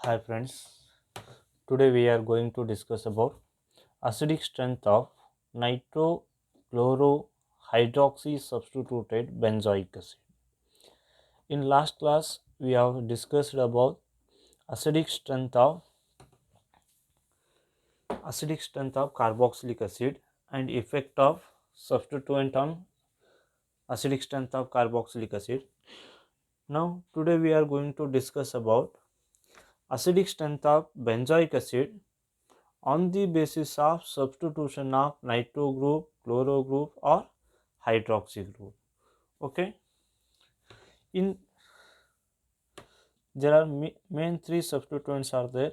Hi friends, today we are going to discuss about acidic strength of nitrochlorohydroxy substituted benzoic acid. In last class we have discussed about acidic strength of carboxylic acid and effect of substituent on acidic strength of carboxylic acid. Now today we are going to discuss about acidic strength of benzoic acid on the basis of substitution of nitro group, chloro group or hydroxy group. Okay. In there are main three substituents are there: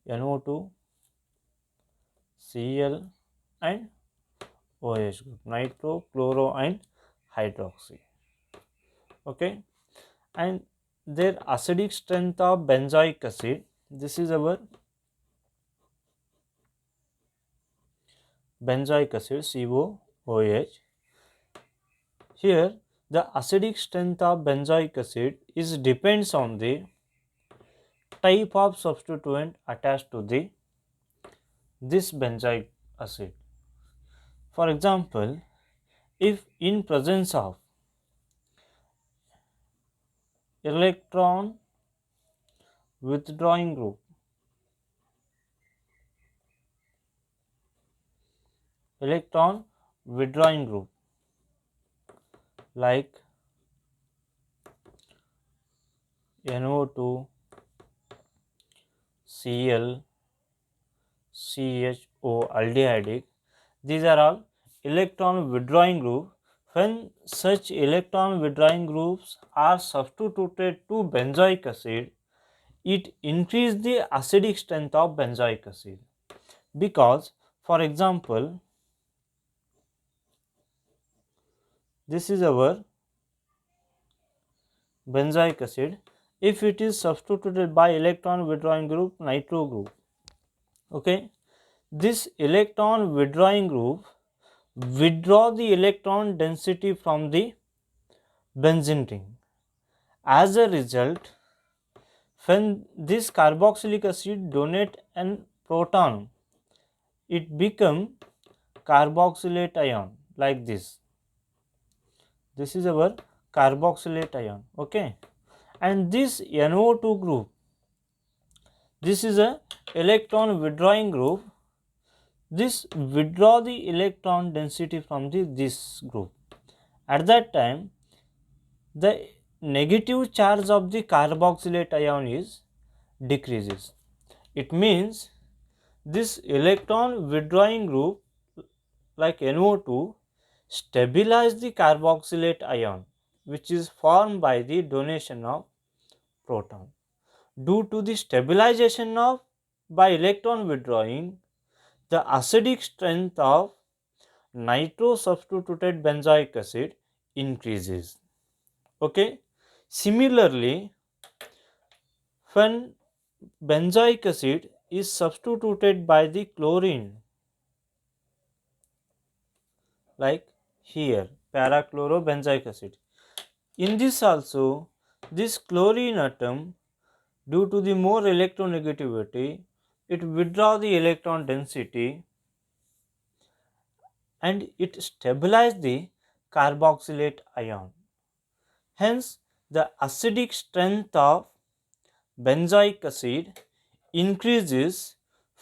NO2, Cl and OH group, nitro, chloro and hydroxy. Okay. And their acidic strength of benzoic acid, this is our benzoic acid COOH. Here the acidic strength of benzoic acid is depends on the type of substituent attached to this benzoic acid. For example, if in presence of electron withdrawing group, like NO2, Cl, CHO aldehydic, these are all electron withdrawing group. When such electron withdrawing groups are substituted to benzoic acid, it increases the acidic strength of benzoic acid, because for example this is our benzoic acid. If it is substituted by electron withdrawing group nitro group, okay, this electron withdrawing group withdraw the electron density from the benzene ring. As a result, when this carboxylic acid donate an proton, it become carboxylate ion like this. This is our carboxylate ion, okay. And this NO2 group, this is a electron withdrawing group. This withdraw the electron density from this group. At that time, the negative charge of the carboxylate ion is decreases. It means this electron withdrawing group like NO2 stabilize the carboxylate ion, which is formed by the donation of proton. Due to the stabilization of by electron withdrawing, the acidic strength of nitro substituted benzoic acid increases. Okay. Similarly, when benzoic acid is substituted by the chlorine, like here parachlorobenzoic acid, in this also this chlorine atom, due to the more electronegativity, it withdraw the electron density and it stabilize the carboxylate ion. Hence, the acidic strength of benzoic acid increases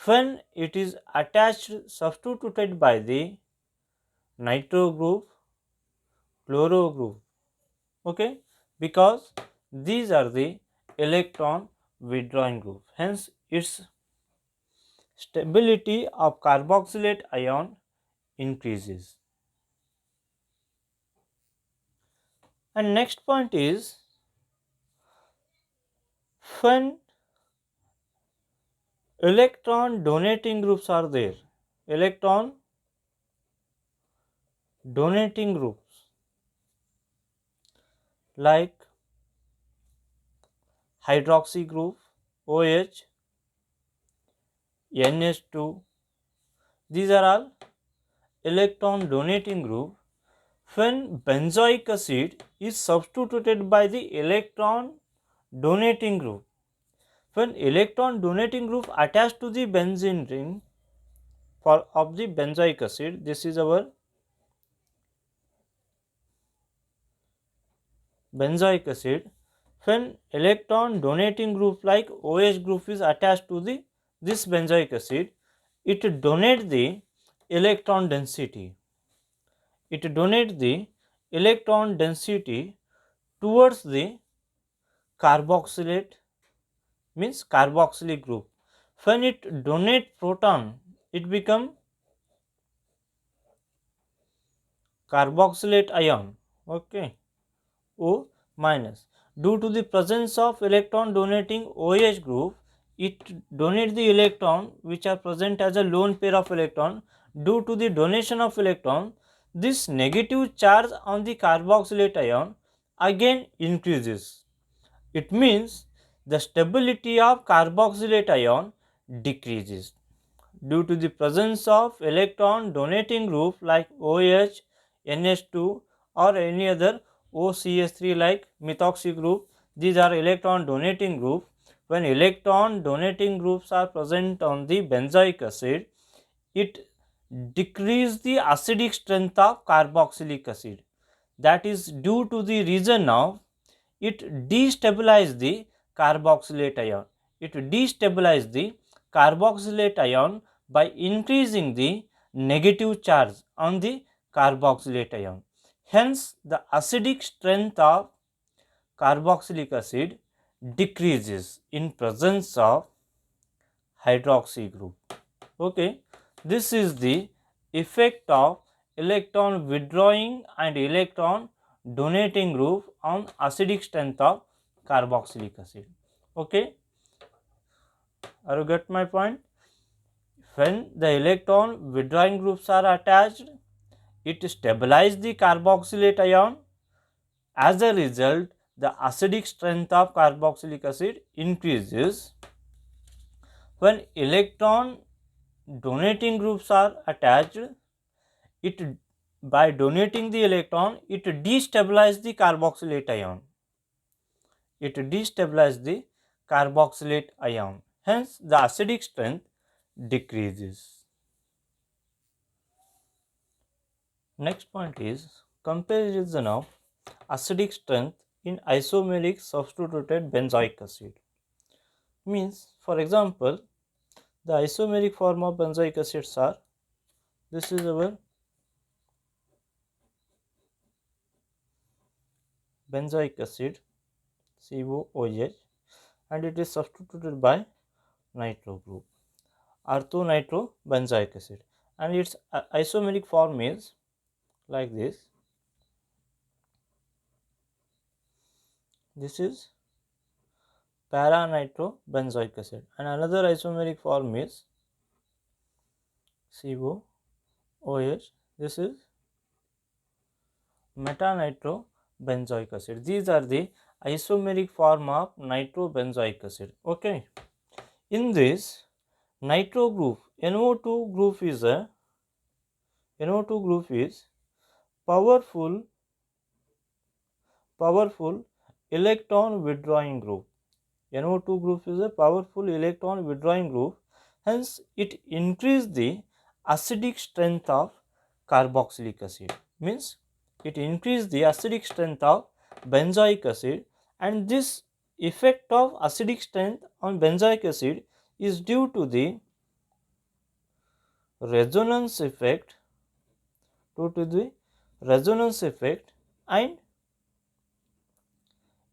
when it is attached substituted by the nitro group, chloro group, okay, because these are the electron withdrawing group. Hence, its stability of carboxylate ion increases. And next point is, when electron donating groups are there, electron donating groups like hydroxy group, OH, NH2, these are all electron donating group. When benzoic acid is substituted by the electron donating group, When electron donating group attached to the benzene ring of the benzoic acid, this is our benzoic acid. When electron donating group like OH group is attached to this benzoic acid, it donates the electron density. It donates the electron density towards the carboxylate, means carboxylic group. When it donate proton, it become carboxylate ion, okay, O minus. Due to the presence of electron donating OH group, it donates the electron which are present as a lone pair of electron. Due to the donation of electron, this negative charge on the carboxylate ion again increases. It means the stability of carboxylate ion decreases. Due to the presence of electron donating group like OH, NH2 or any other OCH3 like methoxy group, these are electron donating group. When electron donating groups are present on the benzoic acid, it decreases the acidic strength of carboxylic acid. That is due to the reason of it destabilizes the carboxylate ion. It destabilizes the carboxylate ion by increasing the negative charge on the carboxylate ion. Hence, the acidic strength of carboxylic acid decreases in presence of hydroxy group. Okay, this is the effect of electron withdrawing and electron donating group on acidic strength of carboxylic acid. Okay, are you get my point? When the electron withdrawing groups are attached, it stabilizes the carboxylate ion. As a result, the acidic strength of carboxylic acid increases. When electron donating groups are attached, it by donating the electron, it destabilizes the carboxylate ion. It destabilizes the carboxylate ion. Hence, the acidic strength decreases. Next point is comparison of acidic strength in isomeric substituted benzoic acid. Means, for example, the isomeric form of benzoic acids are, this is our benzoic acid COOH, and it is substituted by nitro group, orthonitro-benzoic acid, and its isomeric form is like this. This is para-nitro-benzoic acid, and another isomeric form is COOH. This is meta-nitro-benzoic acid. These are the isomeric form of nitro-benzoic acid. Okay. In this nitro group, NO2 group is powerful electron withdrawing group. NO2 group is a powerful electron withdrawing group. Hence, it increases the acidic strength of carboxylic acid. Means, it increases the acidic strength of benzoic acid, and this effect of acidic strength on benzoic acid is due to the resonance effect, and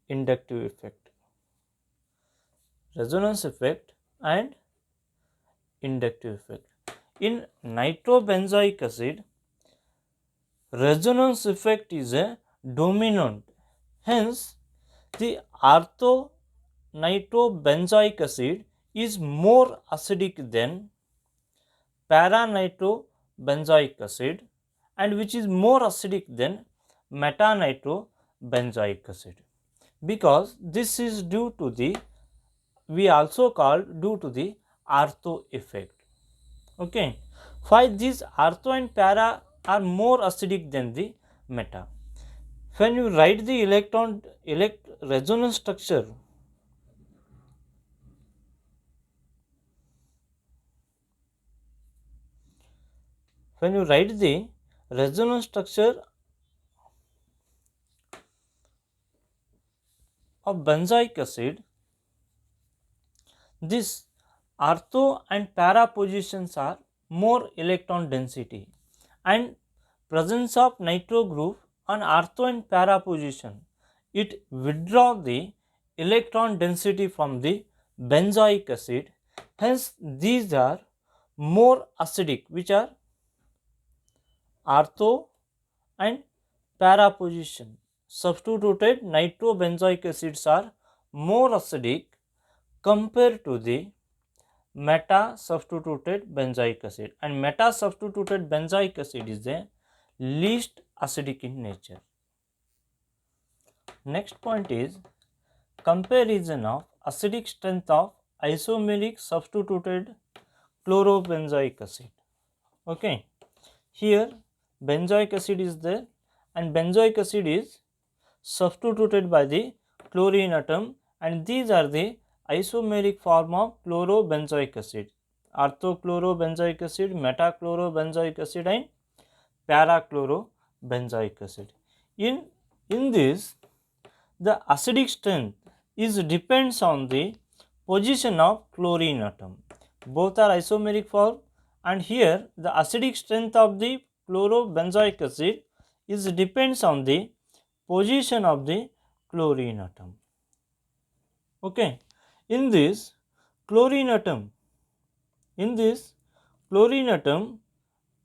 inductive effect. Resonance effect and inductive effect. In nitrobenzoic acid, resonance effect is a dominant. Hence, the orthonitrobenzoic acid is more acidic than para-nitrobenzoic acid, and which is more acidic than meta-nitrobenzoic acid, because this is due to the, we also call due to the ortho effect. Okay, why these ortho and para are more acidic than the meta? When you write the resonance structure, when you write the resonance structure of benzoic acid, this ortho and para positions are more electron density, and presence of nitro group on ortho and para position, it withdraw the electron density from the benzoic acid. Hence these are more acidic, which are ortho and para position. Substituted nitrobenzoic acids are more acidic compared to the meta substituted benzoic acid, and meta substituted benzoic acid is the least acidic in nature. Next point is comparison of acidic strength of isomeric substituted chlorobenzoic acid. Okay, here benzoic acid is there and benzoic acid is substituted by the chlorine atom, and these are the isomeric form of chlorobenzoic acid: orthochlorobenzoic acid, metachlorobenzoic acid and parachlorobenzoic acid. In this, the acidic strength is depends on the position of chlorine atom. Both are isomeric form, and here the acidic strength of the chlorobenzoic acid is depends on the position of the chlorine atom. Okay, in this chlorine atom,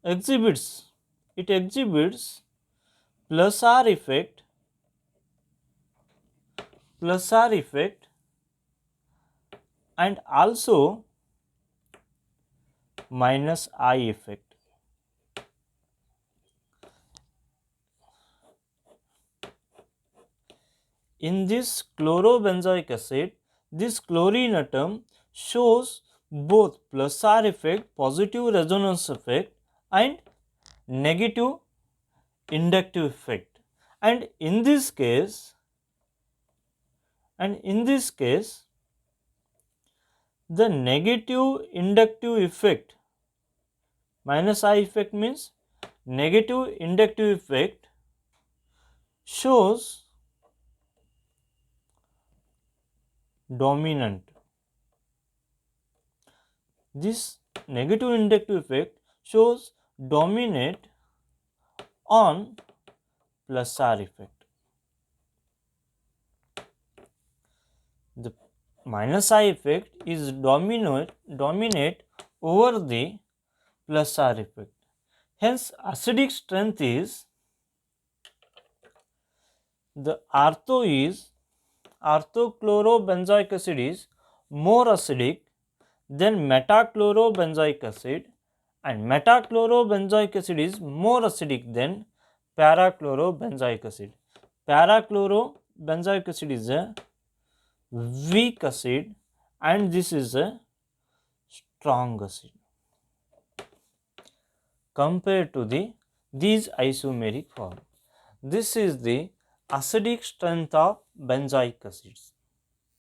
exhibits plus R effect and also minus I effect. In this chlorobenzoic acid, this chlorine atom shows both plus R effect, positive resonance effect, and negative inductive effect. And in this case, the negative inductive effect, minus I effect means negative inductive effect, shows dominant. This negative inductive effect shows dominate on plus R effect. The minus I effect is dominate over the plus R effect. Hence acidic strength is the orthochlorobenzoic acid is more acidic than metachlorobenzoic acid, and metachlorobenzoic acid is more acidic than parachlorobenzoic acid. Parachlorobenzoic acid is a weak acid and this is a strong acid compared to these isomeric form. This is the acidic strength of benzoic acids.